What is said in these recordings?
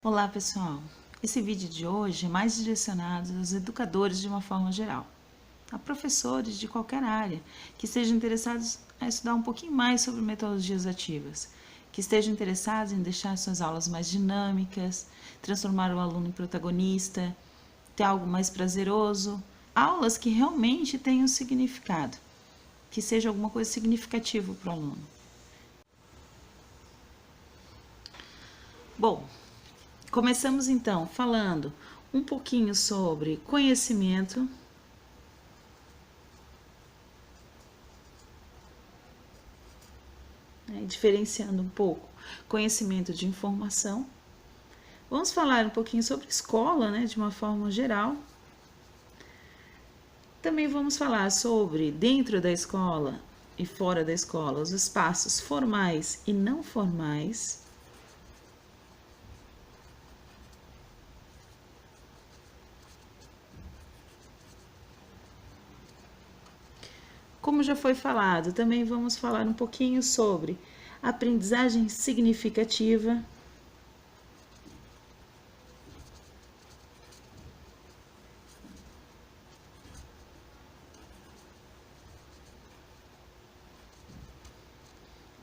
Olá pessoal, esse vídeo de hoje é mais direcionado aos educadores de uma forma geral, a professores de qualquer área que estejam interessados a estudar um pouquinho mais sobre metodologias ativas, que estejam interessados em deixar suas aulas mais dinâmicas, transformar o aluno em protagonista, ter algo mais prazeroso, aulas que realmente tenham significado, que seja alguma coisa significativa para o aluno. Bom, começamos então falando um pouquinho sobre conhecimento, diferenciando um pouco conhecimento de informação. Vamos falar um pouquinho sobre escola, de uma forma geral. Também vamos falar sobre dentro da escola e fora da escola, os espaços formais e não formais. Como já foi falado, também vamos falar um pouquinho sobre aprendizagem significativa.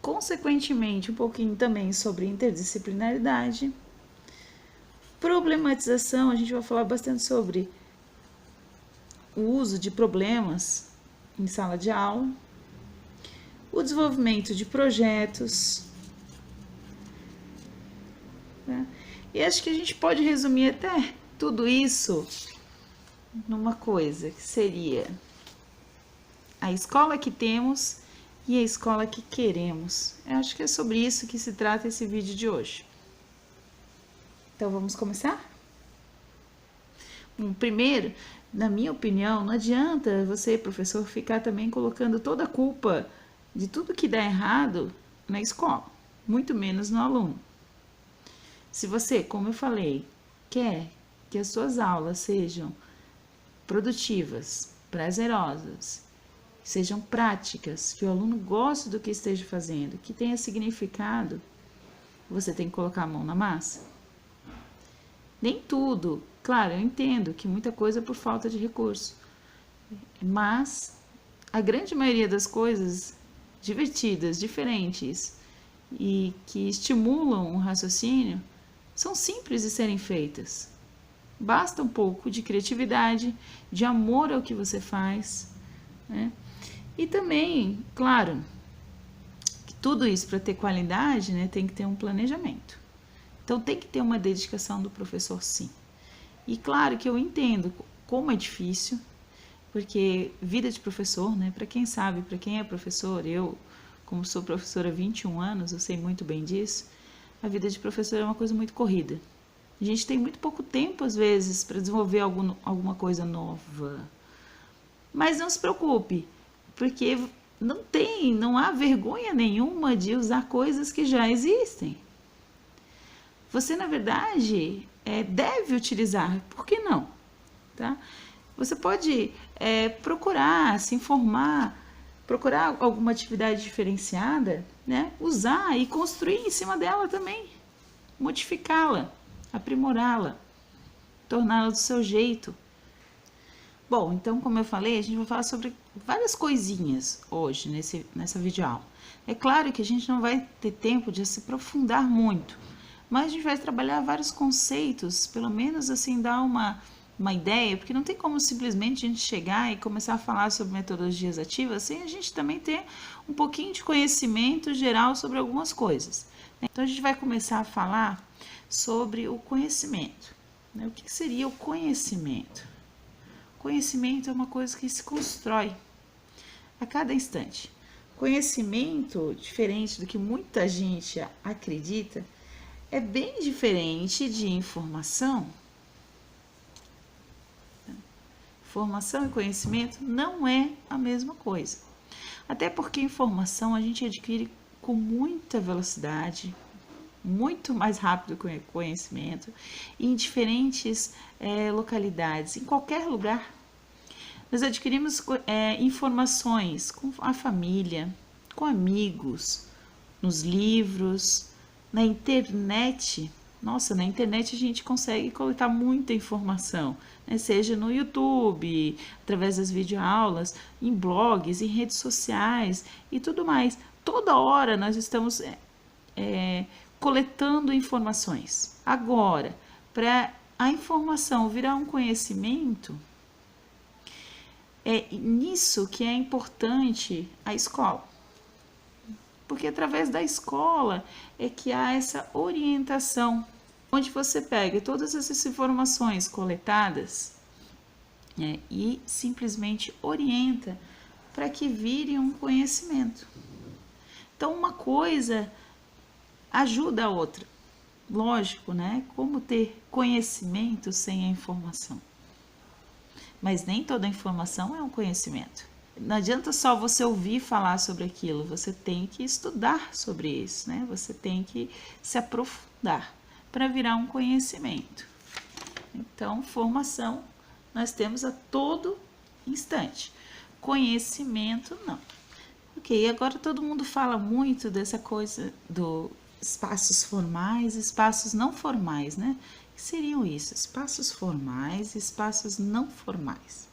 Consequentemente, um pouquinho também sobre interdisciplinaridade. Problematização, a gente vai falar bastante sobre o uso de problemas em sala de aula, o desenvolvimento de projetos, né? E acho que a gente pode resumir até tudo isso numa coisa, que seria a escola que temos e a escola que queremos. Eu acho que é sobre isso que se trata esse vídeo de hoje. Então vamos começar? Bom, primeiro, na minha opinião, não adianta você, professor, ficar também colocando toda a culpa de tudo que dá errado na escola, muito menos no aluno. Se você, como eu falei, quer que as suas aulas sejam produtivas, prazerosas, sejam práticas, que o aluno goste do que esteja fazendo, que tenha significado, você tem que colocar a mão na massa. Nem tudo, claro, eu entendo que muita coisa é por falta de recurso, mas a grande maioria das coisas divertidas, diferentes e que estimulam o raciocínio são simples de serem feitas. Basta um pouco de criatividade, de amor ao que você faz, né? E também, claro, que tudo isso para ter qualidade, né, tem que ter um planejamento. Então tem que ter uma dedicação do professor, sim. E claro que eu entendo como é difícil, porque vida de professor, né, para quem sabe, para quem é professor, eu, como sou professora há 21 anos, eu sei muito bem disso, a vida de professor é uma coisa muito corrida. A gente tem muito pouco tempo, às vezes, para desenvolver alguma coisa nova. Mas não se preocupe, porque não há vergonha nenhuma de usar coisas que já existem. Você, na verdade, deve utilizar, por que não? Tá? Você pode procurar se informar, procurar alguma atividade diferenciada, né? Usar e construir em cima dela também, modificá-la, aprimorá-la, torná-la do seu jeito. Bom, então, como eu falei, a gente vai falar sobre várias coisinhas hoje nessa videoaula. É claro que a gente não vai ter tempo de se aprofundar muito, mas a gente vai trabalhar vários conceitos, pelo menos assim dar uma ideia, porque não tem como simplesmente a gente chegar e começar a falar sobre metodologias ativas sem a gente também ter um pouquinho de conhecimento geral sobre algumas coisas. Então a gente vai começar a falar sobre o conhecimento. O que seria o conhecimento? Conhecimento é uma coisa que se constrói a cada instante. Conhecimento, diferente do que muita gente acredita, é bem diferente de informação. Informação e conhecimento não é a mesma coisa. Até porque informação a gente adquire com muita velocidade, muito mais rápido que o conhecimento, em diferentes localidades, em qualquer lugar. Nós adquirimos informações com a família, com amigos, nos livros, na internet, Nossa, na internet a gente consegue coletar muita informação, né? Seja no YouTube, através das videoaulas, em blogs, em redes sociais e tudo mais. Toda hora nós estamos coletando informações. Agora, para a informação virar um conhecimento, é nisso que é importante a escola. Porque através da escola é que há essa orientação, onde você pega todas essas informações coletadas, né, e simplesmente orienta para que vire um conhecimento. Então, uma coisa ajuda a outra. Lógico, né? Como ter conhecimento sem a informação. Mas nem toda informação é um conhecimento. Não adianta só você ouvir falar sobre aquilo, você tem que estudar sobre isso, né? Você tem que se aprofundar para virar um conhecimento. Então, formação nós temos a todo instante. Conhecimento, não. Ok, agora todo mundo fala muito dessa coisa do espaços formais e espaços não formais, né? O que seriam isso? Espaços formais e espaços não formais.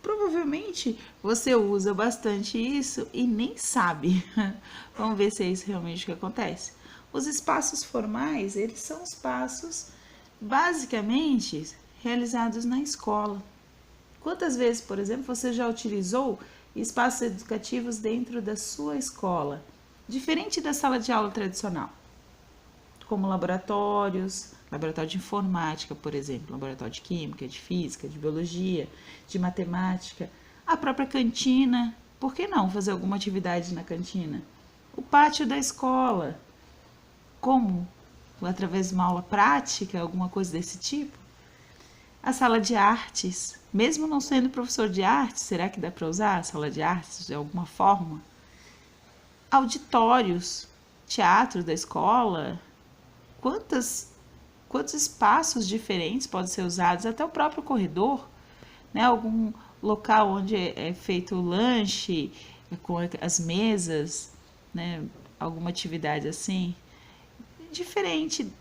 Provavelmente você usa bastante isso e nem sabe. Vamos ver se é isso realmente que acontece. Os espaços formais, eles são espaços basicamente realizados na escola. Quantas vezes, por exemplo, você já utilizou espaços educativos dentro da sua escola, diferente da sala de aula tradicional, como laboratórios, laboratório de informática, por exemplo, laboratório de química, de física, de biologia, de matemática, a própria cantina, por que não fazer alguma atividade na cantina? O pátio da escola, como? Através de uma aula prática, alguma coisa desse tipo? A sala de artes, mesmo não sendo professor de artes, será que dá para usar a sala de artes de alguma forma? Auditórios, teatro da escola, quantos espaços diferentes podem ser usados, até o próprio corredor, né? Algum local onde é feito o lanche, com as mesas, né? Alguma atividade assim, diferente,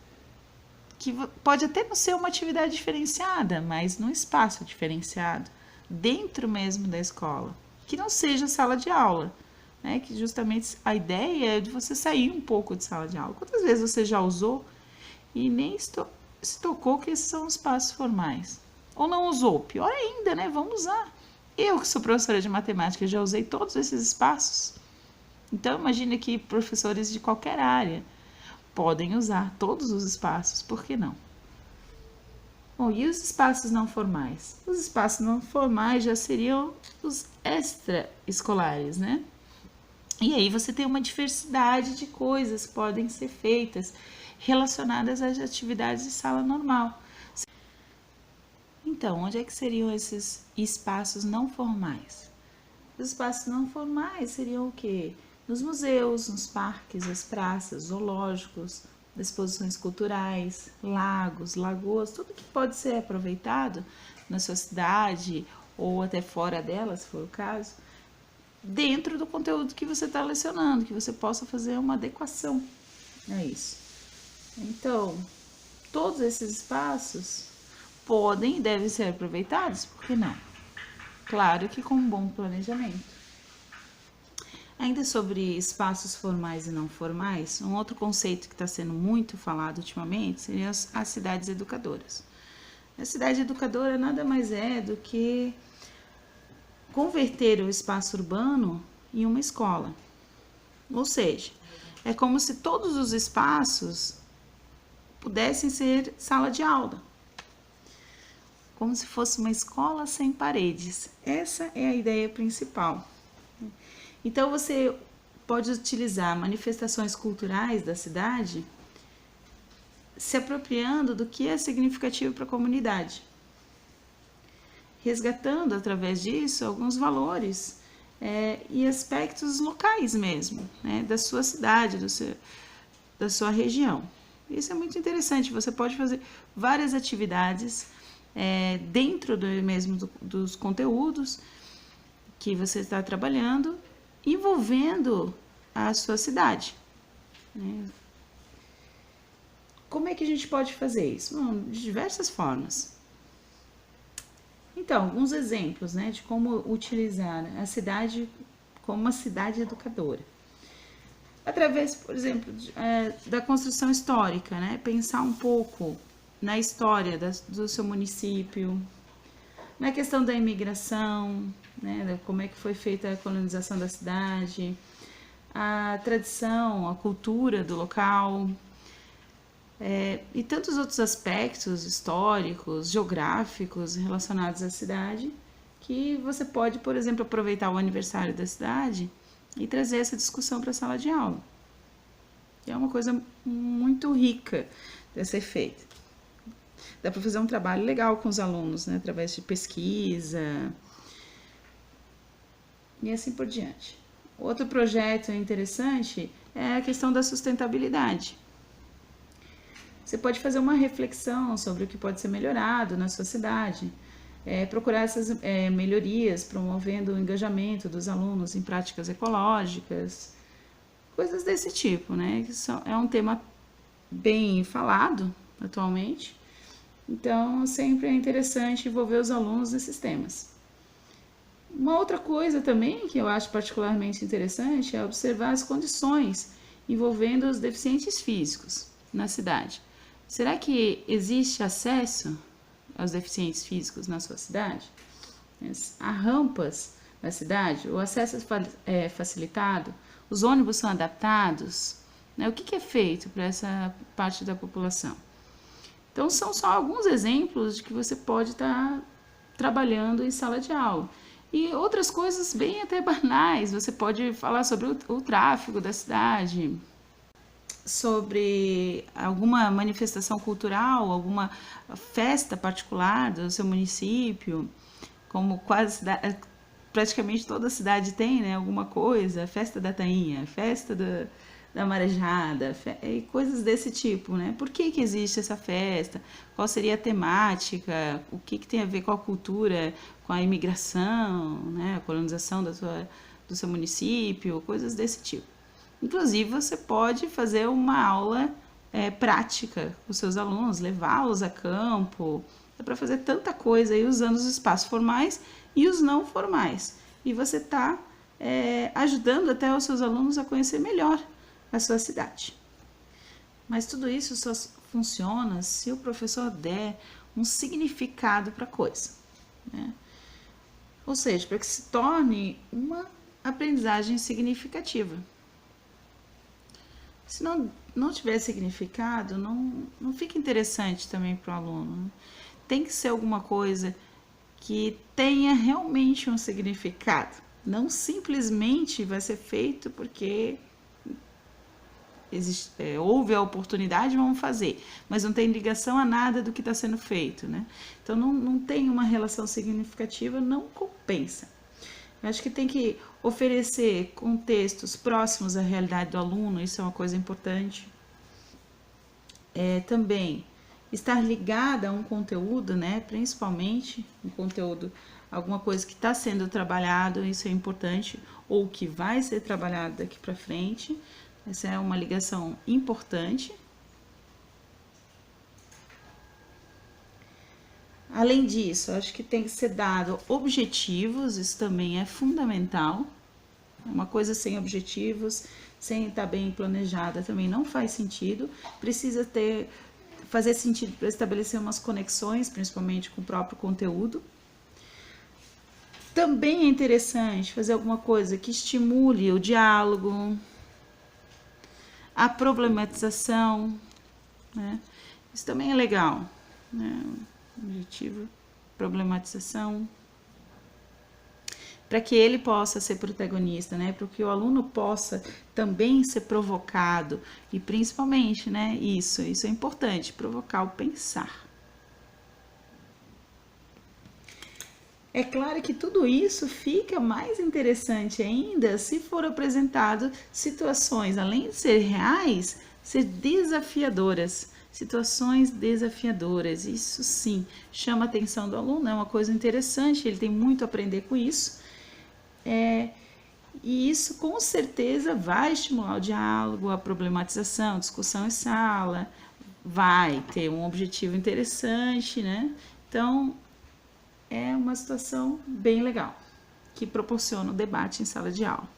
que pode até não ser uma atividade diferenciada, mas num espaço diferenciado, dentro mesmo da escola, que não seja sala de aula, né? Que justamente a ideia é de você sair um pouco de sala de aula. Quantas vezes você já usou e nem se tocou que esses são espaços formais? Ou não usou? Pior ainda, né? Vamos usar. Eu, que sou professora de matemática, já usei todos esses espaços. Então, imagine que professores de qualquer área podem usar todos os espaços, por que não? Bom, e os espaços não formais? Os espaços não formais já seriam os extraescolares, né? E aí você tem uma diversidade de coisas que podem ser feitas relacionadas às atividades de sala normal. Então, onde é que seriam esses espaços não formais? Os espaços não formais seriam o quê? Nos museus, nos parques, as praças, zoológicos, exposições culturais, lagos, lagoas, tudo que pode ser aproveitado na sua cidade ou até fora dela, se for o caso, dentro do conteúdo que você está lecionando, que você possa fazer uma adequação a isso. Então, todos esses espaços podem e devem ser aproveitados, por que não? Claro que com um bom planejamento. Ainda sobre espaços formais e não formais, um outro conceito que está sendo muito falado ultimamente seriam as cidades educadoras. A cidade educadora nada mais é do que converter o espaço urbano em uma escola. Ou seja, é como se todos os espaços pudessem ser sala de aula. Como se fosse uma escola sem paredes. Essa é a ideia principal. Então, você pode utilizar manifestações culturais da cidade se apropriando do que é significativo para a comunidade, resgatando através disso alguns valores e aspectos locais mesmo, né, da sua cidade, da sua região. Isso é muito interessante, você pode fazer várias atividades dentro dos conteúdos que você está trabalhando, envolvendo a sua cidade, né? como é que a gente pode fazer isso? Bom, de diversas formas. Então, alguns exemplos, né, de como utilizar a cidade como uma cidade educadora. Através, por exemplo, da construção histórica, né? Pensar um pouco na história do seu município, na questão da imigração, né? Como é que foi feita a colonização da cidade, a tradição, a cultura do local, e tantos outros aspectos históricos, geográficos relacionados à cidade, que você pode, por exemplo, aproveitar o aniversário da cidade e trazer essa discussão para a sala de aula. É uma coisa muito rica de ser feita. Dá para fazer um trabalho legal com os alunos, né? Através de pesquisa e assim por diante. Outro projeto interessante é a questão da sustentabilidade. Você pode fazer uma reflexão sobre o que pode ser melhorado na sua cidade, procurar essas melhorias, promovendo o engajamento dos alunos em práticas ecológicas, coisas desse tipo, né? É um tema bem falado atualmente, então sempre é interessante envolver os alunos nesses temas. Uma outra coisa também que eu acho particularmente interessante é observar as condições envolvendo os deficientes físicos na cidade. Será que existe acesso aos deficientes físicos na sua cidade? Há rampas na cidade? O acesso é facilitado? Os ônibus são adaptados? O que é feito para essa parte da população? Então, são só alguns exemplos de que você pode estar trabalhando em sala de aula. E outras coisas bem até banais, você pode falar sobre o tráfego da cidade, sobre alguma manifestação cultural, alguma festa particular do seu município, como praticamente toda cidade tem, né, alguma coisa, festa da tainha, festa da marejada, e coisas desse tipo, né? Por que existe essa festa? Qual seria a temática? O que tem a ver com a cultura, com a imigração, né? A colonização do seu município, coisas desse tipo. Inclusive, você pode fazer uma aula prática com os seus alunos, levá-los a campo. Dá para fazer tanta coisa aí usando os espaços formais e os não formais. E você está ajudando até os seus alunos a conhecer melhor a sua cidade. Mas tudo isso só funciona se o professor der um significado para a coisa, né? Ou seja, para que se torne uma aprendizagem significativa. Se não tiver significado, não fica interessante também para o aluno, né? Tem que ser alguma coisa que tenha realmente um significado. Não simplesmente vai ser feito porque houve a oportunidade, vamos fazer, mas não tem ligação a nada do que está sendo feito, né? Então não tem uma relação significativa, não compensa. Eu acho que tem que oferecer contextos próximos à realidade do aluno, isso é uma coisa importante. Também estar ligada a um conteúdo, né? Principalmente um conteúdo, alguma coisa que está sendo trabalhado, isso é importante, ou que vai ser trabalhado daqui para frente. Essa é uma ligação importante. Além disso, acho que tem que ser dado objetivos, isso também é fundamental. Uma coisa sem objetivos, sem estar bem planejada, também não faz sentido. Precisa fazer sentido para estabelecer umas conexões, principalmente com o próprio conteúdo. Também é interessante fazer alguma coisa que estimule o diálogo, a problematização, né? Isso também é legal, né? Objetivo, problematização, para que ele possa ser protagonista, né? Para que o aluno possa também ser provocado e principalmente, né? Isso é importante, provocar o pensar. É claro que tudo isso fica mais interessante ainda se for apresentado situações, além de ser reais, ser desafiadoras, situações desafiadoras. Isso sim chama a atenção do aluno, é uma coisa interessante, ele tem muito a aprender com isso. E isso com certeza vai estimular o diálogo, a problematização, discussão em sala, vai ter um objetivo interessante, né? Então, é uma situação bem legal, que proporciona o debate em sala de aula.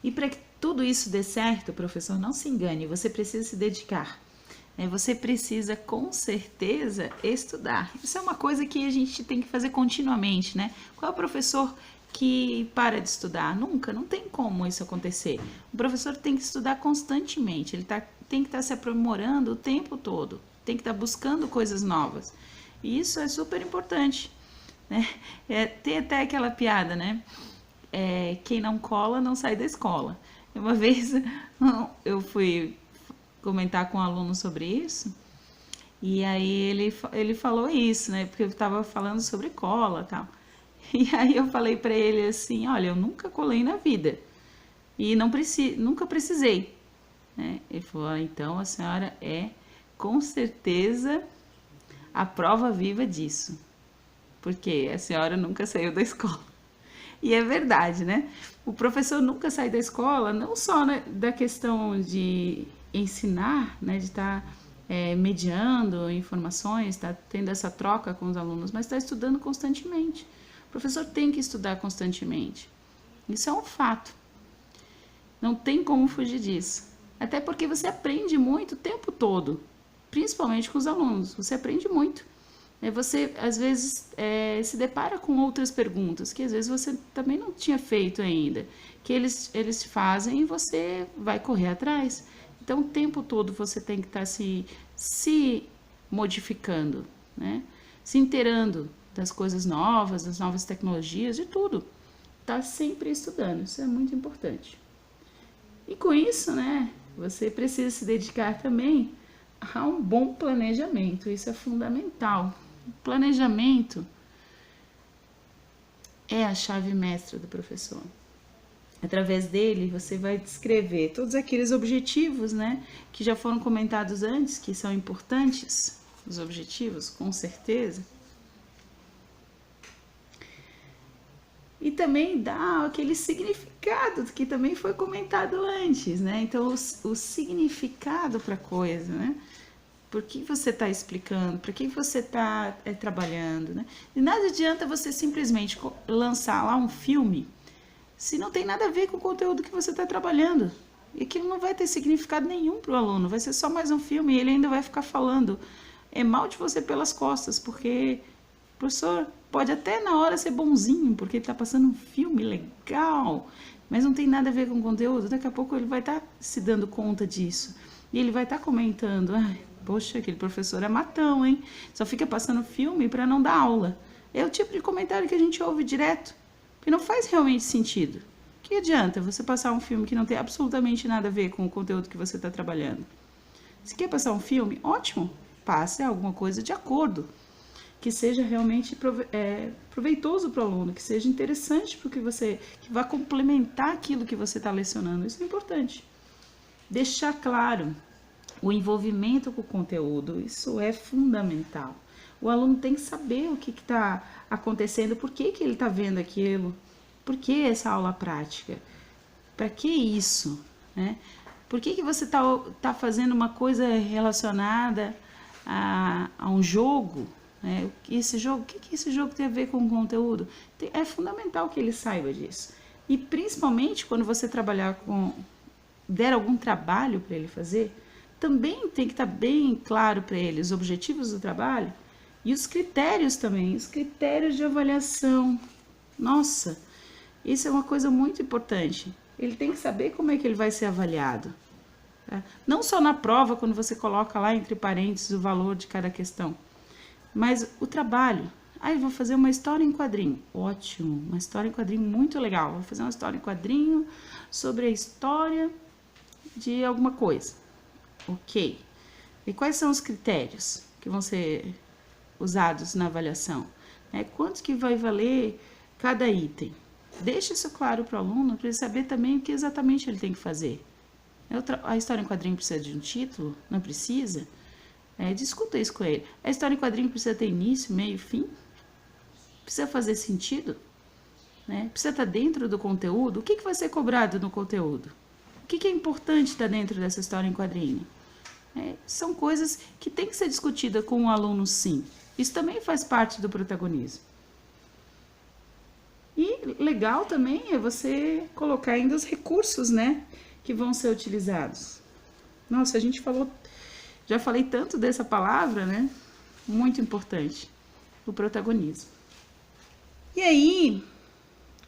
E para que tudo isso dê certo, professor, não se engane, você precisa se dedicar. Você precisa, com certeza, estudar. Isso é uma coisa que a gente tem que fazer continuamente, né? Qual é o professor que para de estudar? Nunca, não tem como isso acontecer. O professor tem que estudar constantemente, tem que estar se aprimorando o tempo todo, tem que estar buscando coisas novas. E isso é super importante, né? Tem até aquela piada, né? Quem não cola não sai da escola. Uma vez eu fui comentar com um aluno sobre isso, e aí ele falou isso, né? Porque eu estava falando sobre cola e tal. E aí eu falei para ele assim, olha, eu nunca colei na vida e nunca precisei, né? Ele falou, então a senhora é com certeza a prova viva disso, porque a senhora nunca saiu da escola. E é verdade, né? O professor nunca sai da escola, não só, né, da questão de ensinar, né, de estar mediando informações, tá tendo essa troca com os alunos, mas está estudando constantemente. O professor tem que estudar constantemente. Isso é um fato. Não tem como fugir disso. Até porque você aprende muito o tempo todo, principalmente com os alunos. Você aprende muito. Você, às vezes, se depara com outras perguntas que, às vezes, você também não tinha feito ainda, que eles fazem e você vai correr atrás. Então, o tempo todo você tem que estar se modificando, né? Se inteirando das coisas novas, das novas tecnologias, de tudo. Tá sempre estudando, isso é muito importante. E com isso, né, você precisa se dedicar também a um bom planejamento, isso é fundamental. O planejamento é a chave mestra do professor. Através dele, você vai descrever todos aqueles objetivos, né, que já foram comentados antes, que são importantes, os objetivos, com certeza. E também dá aquele significado que também foi comentado antes, né? Então, o significado para a coisa, né? Por que você está explicando? Para que você está trabalhando, né? E nada adianta você simplesmente lançar lá um filme se não tem nada a ver com o conteúdo que você está trabalhando. E aquilo não vai ter significado nenhum para o aluno. Vai ser só mais um filme e ele ainda vai ficar falando mal de você pelas costas, porque o professor pode até na hora ser bonzinho, porque ele está passando um filme legal, mas não tem nada a ver com o conteúdo. Daqui a pouco ele vai estar se dando conta disso. E ele vai estar comentando, poxa, aquele professor é matão, hein? Só fica passando filme para não dar aula. É o tipo de comentário que a gente ouve direto, que não faz realmente sentido. Que adianta você passar um filme que não tem absolutamente nada a ver com o conteúdo que você está trabalhando? Se quer passar um filme, ótimo, passe alguma coisa de acordo, que seja realmente proveitoso para o aluno, que seja interessante para o que vá complementar aquilo que você está lecionando. Isso é importante. Deixar claro o envolvimento com o conteúdo, isso é fundamental. O aluno tem que saber o que está acontecendo, por que ele está vendo aquilo, por que essa aula prática, para que isso, né? Por que você tá fazendo uma coisa relacionada a um jogo, né? Esse jogo, o que esse jogo tem a ver com o conteúdo? É fundamental que ele saiba disso. E principalmente quando você der algum trabalho para ele fazer, também tem que estar bem claro para ele os objetivos do trabalho e os critérios também, os critérios de avaliação. Nossa, isso é uma coisa muito importante. Ele tem que saber como é que ele vai ser avaliado. Tá? Não só na prova, quando você coloca lá entre parênteses o valor de cada questão, mas o trabalho. Eu vou fazer uma história em quadrinho. Ótimo, uma história em quadrinho muito legal. Vou fazer uma história em quadrinho sobre a história de alguma coisa. Ok. E quais são os critérios que vão ser usados na avaliação? Quanto que vai valer cada item? Deixe isso claro para o aluno, para ele saber também o que exatamente ele tem que fazer. A história em quadrinho precisa de um título? Não precisa? Discuta isso com ele. A história em quadrinho precisa ter início, meio, fim? Precisa fazer sentido? Precisa estar dentro do conteúdo? O que vai ser cobrado no conteúdo? O que é importante estar dentro dessa história em quadrinho? São coisas que tem que ser discutida com o aluno, sim. Isso também faz parte do protagonismo. E legal também é você colocar ainda os recursos, né, que vão ser utilizados. Nossa, a gente falou, já falei tanto dessa palavra, né? Muito importante, o protagonismo. E aí,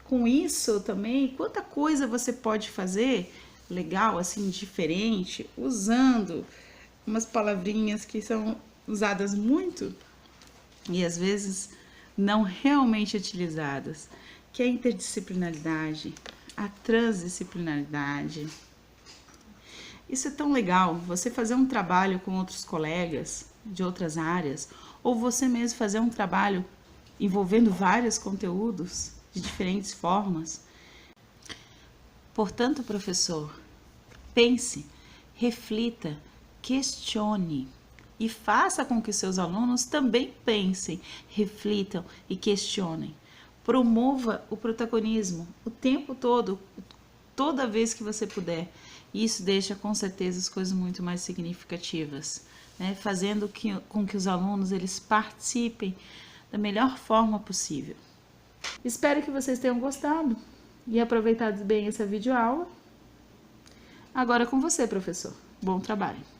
com isso também, quanta coisa você pode fazer legal, assim, diferente, usando umas palavrinhas que são usadas muito e às vezes não realmente utilizadas, que é a interdisciplinaridade, a transdisciplinaridade. Isso é tão legal, você fazer um trabalho com outros colegas de outras áreas, ou você mesmo fazer um trabalho envolvendo vários conteúdos de diferentes formas. Portanto, professor, pense, reflita, questione e faça com que seus alunos também pensem, reflitam e questionem. Promova o protagonismo o tempo todo, toda vez que você puder. Isso deixa com certeza as coisas muito mais significativas, né? Fazendo com que os alunos eles participem da melhor forma possível. Espero que vocês tenham gostado e aproveitado bem essa videoaula. Agora com você, professor. Bom trabalho!